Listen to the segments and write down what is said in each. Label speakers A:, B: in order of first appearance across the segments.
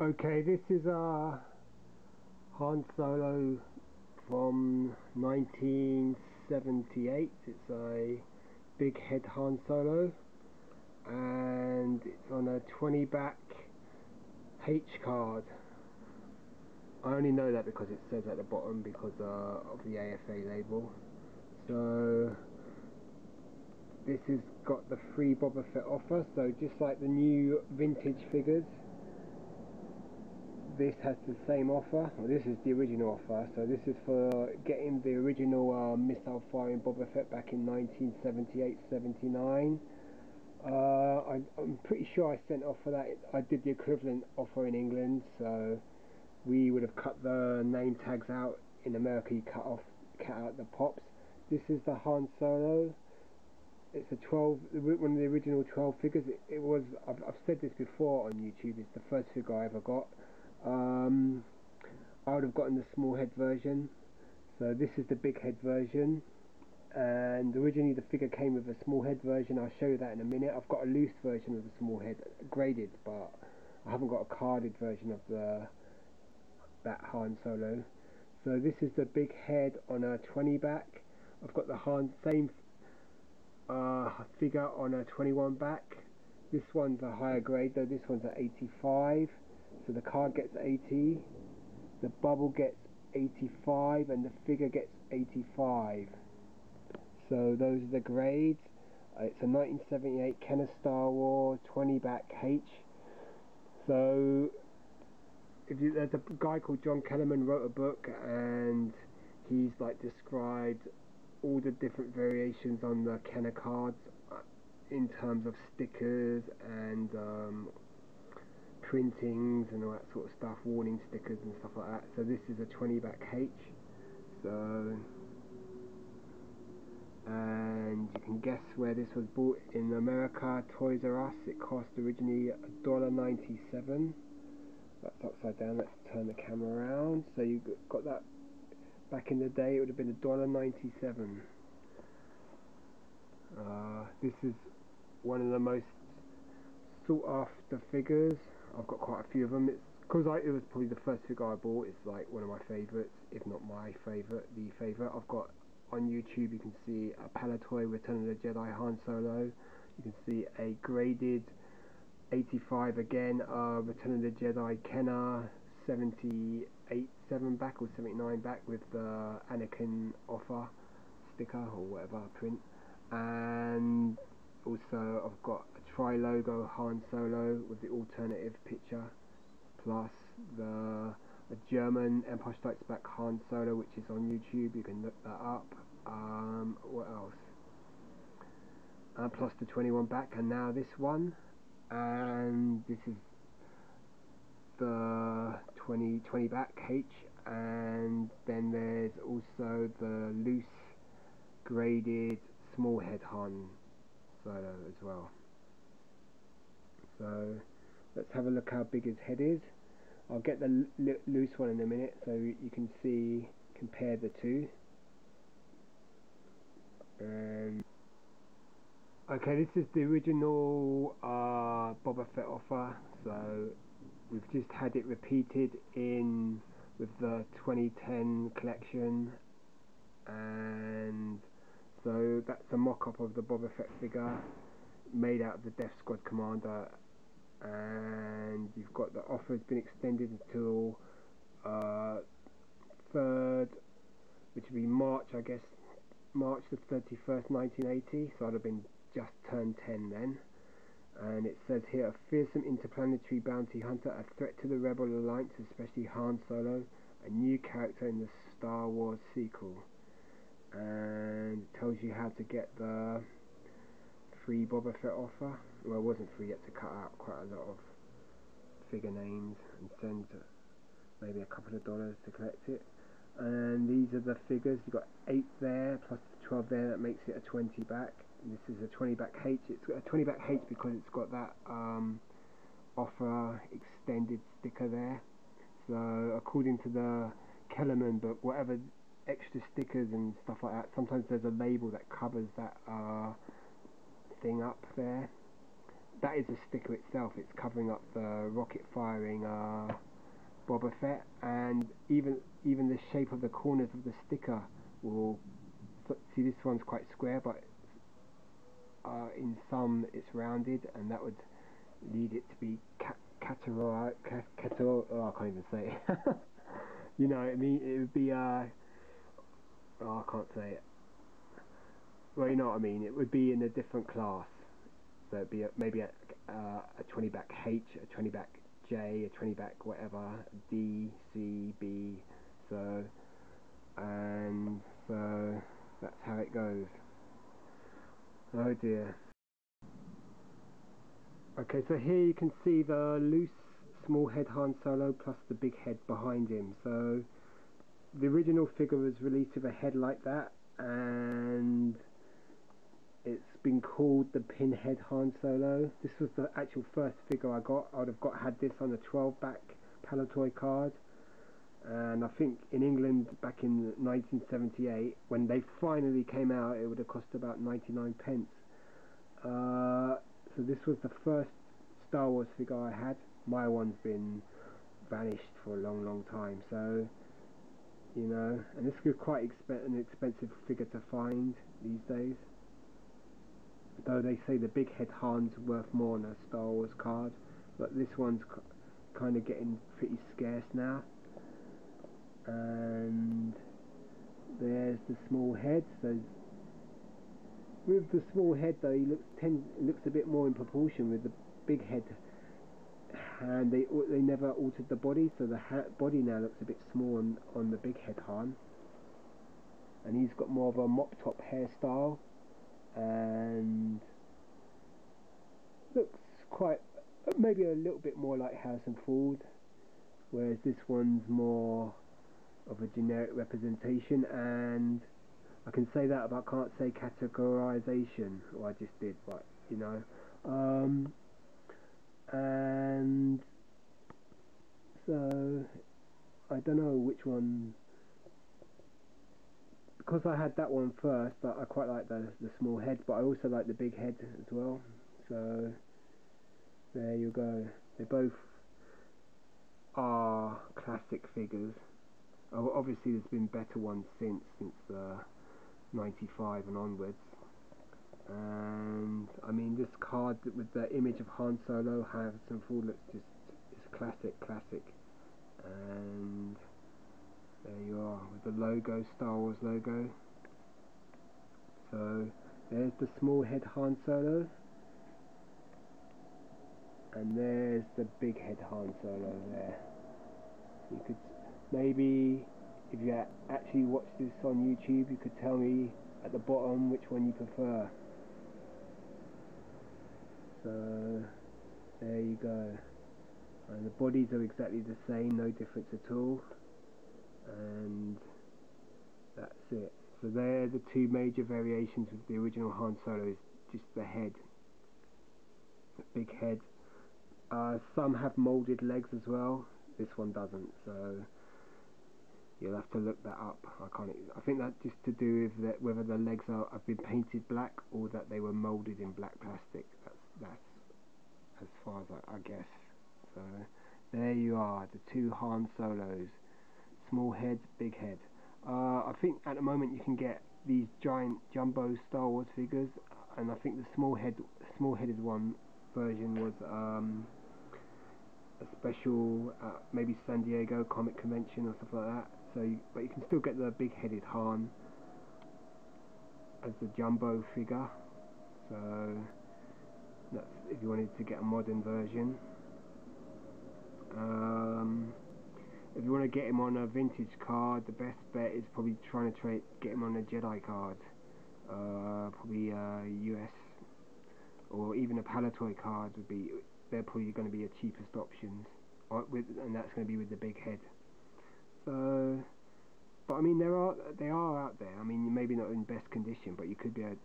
A: Okay, this is Han Solo from 1978. It's a big head Han Solo, and it's on a 20 back H card. I only know that because it says at the bottom because of the AFA label. So this has got the free Boba Fett offer, so just like the new vintage figures, this has the same offer. Well, this is the original offer, so this is for getting the original missile firing Boba Fett back in 1978-79. I'm pretty sure I sent off for that. I did the equivalent offer in England, so we would have cut the name tags out. In America you cut out the pops. This is the Han Solo. It's a 12, one of the original 12 figures. It was, I've said this before on YouTube, it's the first figure I ever got. I would have gotten the small head version, so this is the big head version, and originally the figure came with a small head version. I'll show you that in a minute. I've got a loose version of the small head, graded, but I haven't got a carded version of that Han Solo. So this is the big head on a 20 back. I've got the same figure on a 21 back. This one's a higher grade though, this one's at 85. So the card gets 80, the bubble gets 85, and the figure gets 85. So those are the grades. It's a 1978 Kenner Star Wars 20 back H. So there's a guy called John Kellerman wrote a book, and he's like described all the different variations on the Kenner cards in terms of stickers and printings and all that sort of stuff, warning stickers and stuff like that. So this is a 20 back H. So, and you can guess where this was bought in America. Toys R Us. It cost originally $1.97. That's upside down. Let's turn the camera around. So you got that back in the day. It would have been $1.97. This is one of the most sought after figures. I've got quite a few of them. It's because it was probably the first figure I bought. It's like one of my favourites, if not my favourite, the favourite. I've got on YouTube, you can see a Palitoy Return of the Jedi Han Solo. You can see a graded 85 again, Return of the Jedi Kenner 78 7 back or 79 back with the Anakin offer sticker or whatever print. And also I've got a tri-logo Han Solo with the alternative picture, plus a German Empire Strikes Back Han Solo, which is on YouTube. You can look that up. What else? Plus the 21 back, and now this one, and this is the 20 back H, and then there's also the loose graded small head Han Solo as well. So let's have a look how big his head is. I'll get the loose one in a minute so you can see, compare the two. Okay, this is the original Boba Fett offer, so we've just had it repeated in with the 2010 collection, and so that's a mock-up of the Boba Fett figure made out of the Death Squad Commander, and you've got the offer has been extended until 3rd, which would be March, I guess, March the 31st 1980, so I'd have been just turned 10 then. And it says here, a fearsome interplanetary bounty hunter, a threat to the Rebel Alliance, especially Han Solo, a new character in the Star Wars sequel. And it tells you how to get the free Boba Fett offer. Well, it wasn't free, you had to cut out quite a lot of figure names and send maybe a couple of dollars to collect it. And these are the figures. You've got 8 there plus the 12 there, that makes it a 20 back. And this is a 20 back H. It's got a 20 back H because it's got that offer extended sticker there. So according to the Kellerman book, whatever extra stickers and stuff like that, sometimes there's a label that covers that thing up there. that is a sticker itself. It's covering up the rocket firing Boba Fett, and even the shape of the corners of the sticker will see. This one's quite square, but in some it's rounded, and that would lead it to be categorize. Oh, I can't even say it. You know what I mean? It would be oh, I can't say it. Well, you know what I mean. It would be in a different class. So it'd be maybe a 20 back H, a 20 back J, a 20 back whatever, D, C, B. So, and so that's how it goes. Oh dear. Okay, so here you can see the loose small head Han Solo plus the big head behind him. So the original figure was released with a head like that, and it's been called the Pinhead Han Solo. This was the actual first figure I got. I would have had this on a 12 back Palitoy card, and I think in England back in 1978 when they finally came out it would have cost about 99 pence. So this was the first Star Wars figure I had. My one's been vanished for a long time, so you know, and this is quite an expensive figure to find these days, though they say the big head Han's worth more on a Star Wars card, but this one's kind of getting pretty scarce now. And there's the small head. So with the small head though, he looks a bit more in proportion with the big head, and they never altered the body, so the body now looks a bit small on the big head Han, and he's got more of a mop top hairstyle and looks quite maybe a little bit more like Harrison Ford, whereas this one's more of a generic representation. And I can say that, but I can't say categorization. Well, I just did, but you know. And so I don't know which one, because I had that one first, but I quite like the small head, but I also like the big head as well. So there you go. They both are classic figures. Obviously there's been better ones since 95 and onwards. And I mean, this card with the image of Han Solo, Harrison Ford, looks just, it's classic. And there you are with the logo, Star Wars logo. So there's the small head Han Solo, and there's the big head Han Solo there. You could maybe, if you actually watch this on YouTube, you could tell me at the bottom which one you prefer. So there you go, and the bodies are exactly the same, no difference at all, and that's it. So they're the two major variations with the original Han Solo, is just the head, the big head. Some have moulded legs as well, this one doesn't, so you'll have to look that up. I think that's just to do with that, whether the legs have been painted black or that they were moulded in black plastic. That's as far as I guess. So there you are, the two Han Solos, small head, big head. I think at the moment you can get these giant jumbo Star Wars figures, and I think the small headed one version was a special, maybe San Diego Comic Convention or stuff like that. So, but you can still get the big-headed Han as the jumbo figure. So that's if you wanted to get a modern version. If you want to get him on a vintage card, the best bet is probably trying to get him on a Jedi card, probably US, or even a Palitoy card would be. They're probably going to be your cheapest options, and that's going to be with the big head. So, but I mean, they are out there. I mean, maybe not in best condition, but you should be able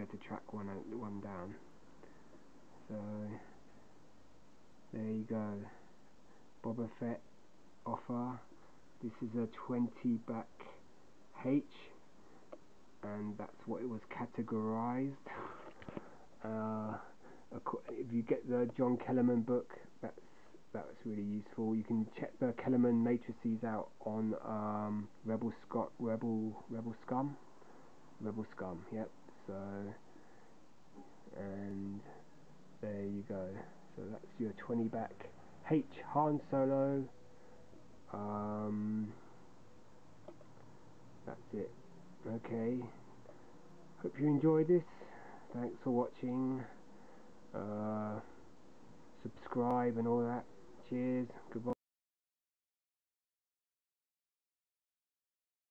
A: to track one down. So there you go, Boba Fett offer. This is a 20 back H, and that's what it was categorized. If if you get the John Kellerman book, that's really useful. You can check the Kellerman matrices out on Rebel Scum. Yep. So, and there you go. So that's your 20 back H Han Solo. That's it. Okay. Hope you enjoyed this. Thanks for watching. Subscribe and all that. Cheers. Goodbye.